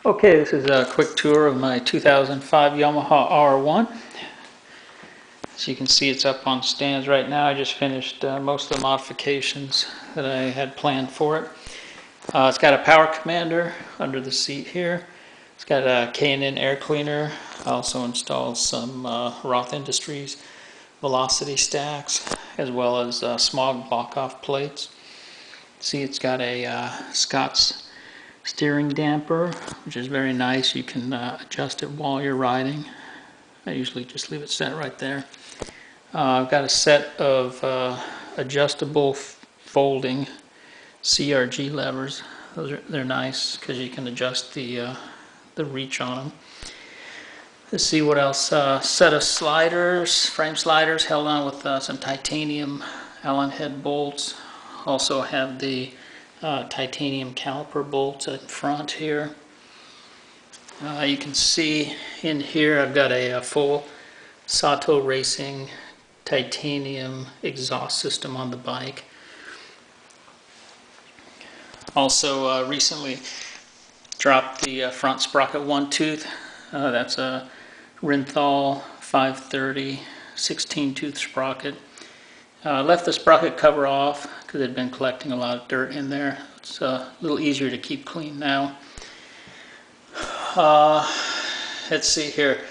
Okay, this is a quick tour of my 2005 Yamaha R1. As you can see, it's up on stands right now. I just finished most of the modifications that I had planned for it. It's got a power commander under the seat here. It's got a K&N air cleaner. I also installed some Roth Industries velocity stacks, as well as smog block-off plates. See, it's got a Scott's steering damper, which is very nice. You can adjust it while you're riding. I usually just leave it set right there. I've got a set of adjustable folding CRG levers. They're nice because you can adjust the reach on them. Let's see what else. Set of sliders, frame sliders held on with some titanium Allen head bolts. Also have the titanium caliper bolts up front here. You can see in here I've got a full Sato Racing titanium exhaust system on the bike. Also recently dropped the front sprocket one tooth. That's a Rinthal 530 16 tooth sprocket. Left the sprocket cover off because it had been collecting a lot of dirt in there. It's a little easier to keep clean now. Let's see here.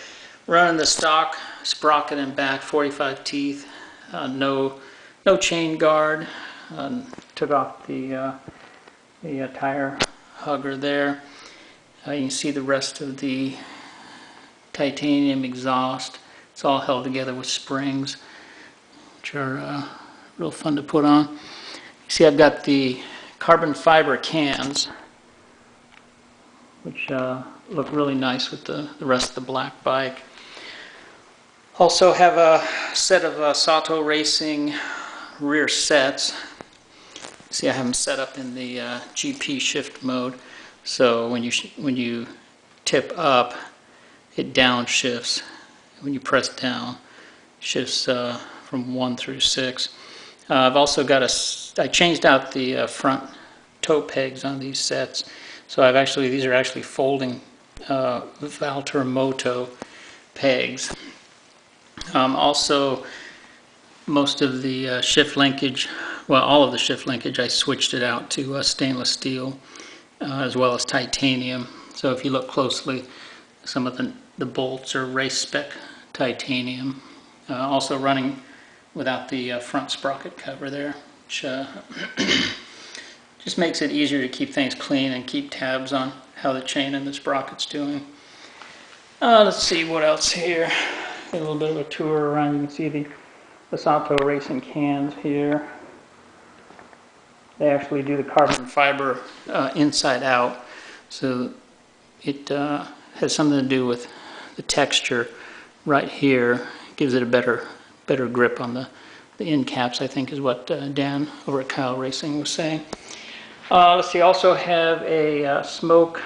Running the stock sprocket and back 45 teeth. No chain guard. Took off the tire hugger there. You can see the rest of the titanium exhaust. It's all held together with springs, which are real fun to put on. You see, I've got the carbon fiber cans, which look really nice with the rest of the black bike. Also have a set of Sato Racing rear sets. See, I have them set up in the GP shift mode, so when you tip up, it downshifts. When you press down, it shifts from 1 through 6. I've also got I changed out the front toe pegs on these sets, so these are actually folding Valter Moto pegs. Also, most of the shift linkage, well, all of the shift linkage, I switched it out to stainless steel as well as titanium. So if you look closely, some of the bolts are race spec titanium. Also running without the front sprocket cover there, which just makes it easier to keep things clean and keep tabs on how the chain and the sprocket's doing. Let's see what else here. A little bit of a tour around. You can see the Sato Racing cans here. They actually do the carbon fiber inside out, so it has something to do with the texture right here. It gives it a better grip on the end caps, I think is what Dan over at Kyle Racing was saying. Let's see, also have a smoke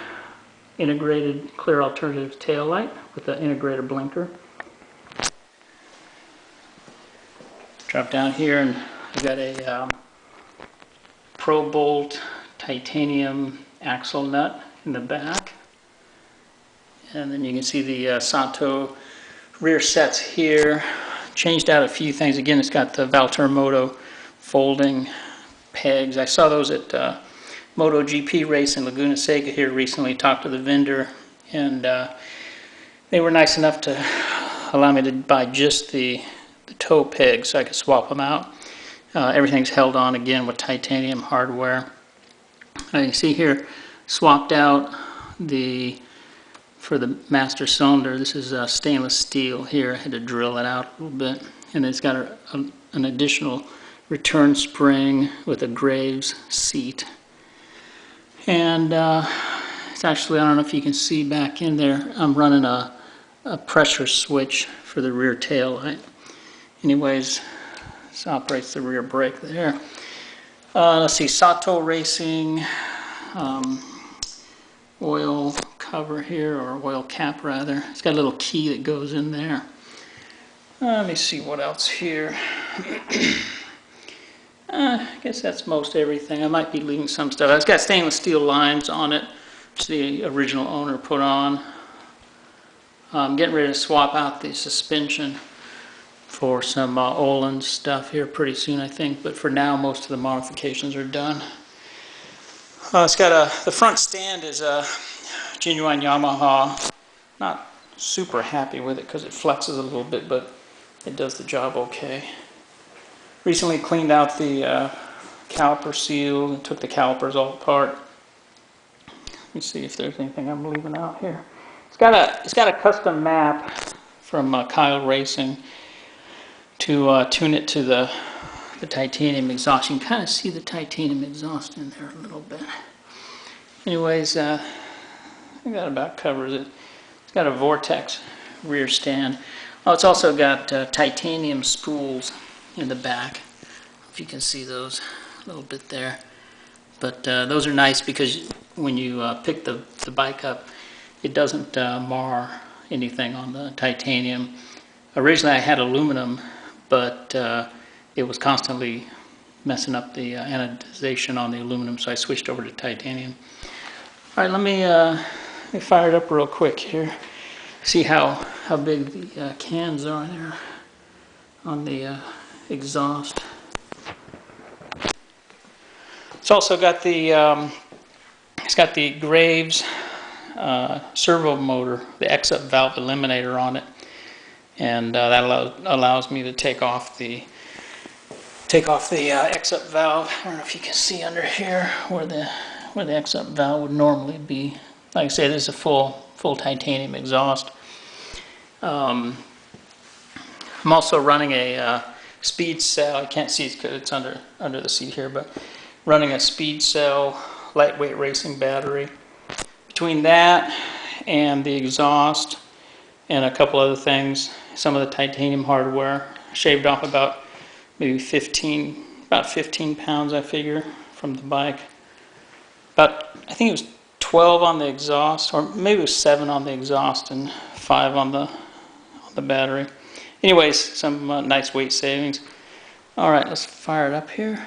integrated clear alternative tail light with an integrated blinker. Drop down here and I've got a Pro Bolt titanium axle nut in the back. And then you can see the Sato rear sets here. Changed out a few things. Again, it's got the Valter Moto folding pegs. I saw those at MotoGP race in Laguna Seca here recently. Talked to the vendor, and they were nice enough to allow me to buy just the toe pegs so I could swap them out. Everything's held on again with titanium hardware. You see here, swapped out for the master cylinder. This is stainless steel here. I had to drill it out a little bit, and it's got an additional return spring with a Graves seat. And it's actually, I don't know if you can see back in there, I'm running a pressure switch for the rear tail light. Anyways, this operates the rear brake there. Let's see, Sato Racing oil cover here, or oil cap rather. It's got a little key that goes in there. Let me see what else here. I guess that's most everything. I might be leaving some stuff. It's got stainless steel lines on it which the original owner put on. I'm getting ready to swap out the suspension for some Olin stuff here pretty soon, I think, but for now most of the modifications are done. It's got the front stand is a genuine Yamaha. Not super happy with it because it flexes a little bit, but it does the job okay. Recently cleaned out the caliper seal and took the calipers all apart. Let me see if there's anything I'm leaving out here. It's got a custom map from Kyle Racing to tune it to the titanium exhaust. You can kind of see the titanium exhaust in there a little bit. Anyways, I think that about covers it. It's got a Vortex rear stand. Oh, it's also got titanium spools in the back. If you can see those a little bit there. But those are nice because when you pick the bike up, it doesn't mar anything on the titanium. Originally I had aluminum, but it was constantly messing up the anodization on the aluminum, so I switched over to titanium. All right, let me fire it up real quick here. See how big the cans are there on the exhaust. It's also got the Graves servo motor, the X-up valve eliminator on it, and that allows me to take off the X-up valve. I don't know if you can see under here where the X-up valve would normally be. Like I say, this is a full titanium exhaust. I'm also running a speed cell. You can't see it because it's under the seat here, but running a speed cell lightweight racing battery. Between that and the exhaust and a couple other things, some of the titanium hardware, shaved off about maybe 15 pounds, I figure, from the bike. I think it was 12 on the exhaust, or maybe it was 7 on the exhaust and 5 on the battery. Anyways, some nice weight savings. All right, let's fire it up here.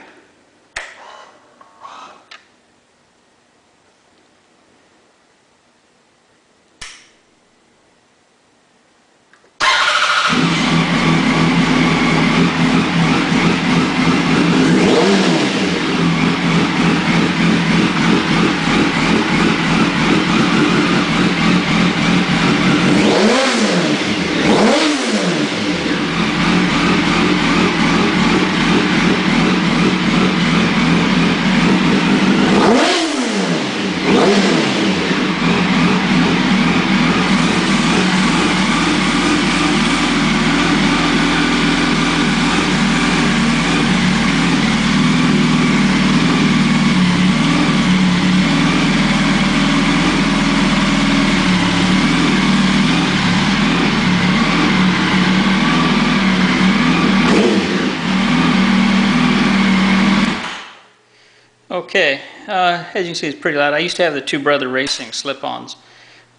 Okay, as you can see, it's pretty loud. I used to have the Two Brother Racing slip-ons,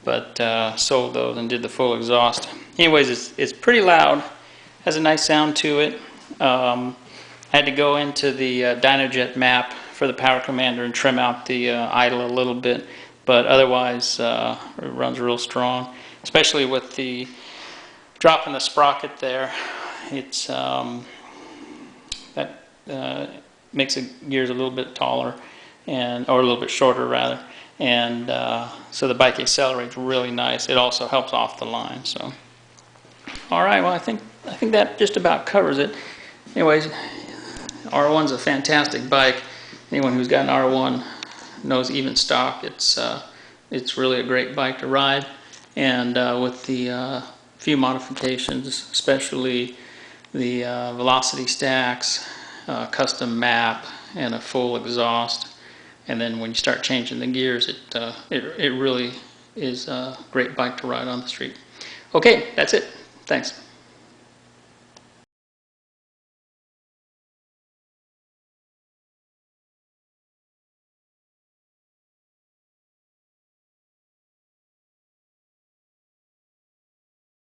but sold those and did the full exhaust. Anyways, it's pretty loud. Has a nice sound to it. I had to go into the Dynojet map for the power commander and trim out the idle a little bit, but otherwise it runs real strong, especially with the drop in the sprocket there. It's makes the gears a little bit taller, or a little bit shorter rather, and so the bike accelerates really nice. It also helps off the line. So, all right, well I think that just about covers it. Anyways, R1's a fantastic bike. Anyone who's got an R1 knows even stock, it's really a great bike to ride, and with the few modifications, especially the velocity stacks, custom map, and a full exhaust, and then when you start changing the gears, it really is a great bike to ride on the street. Okay, that's it. Thanks.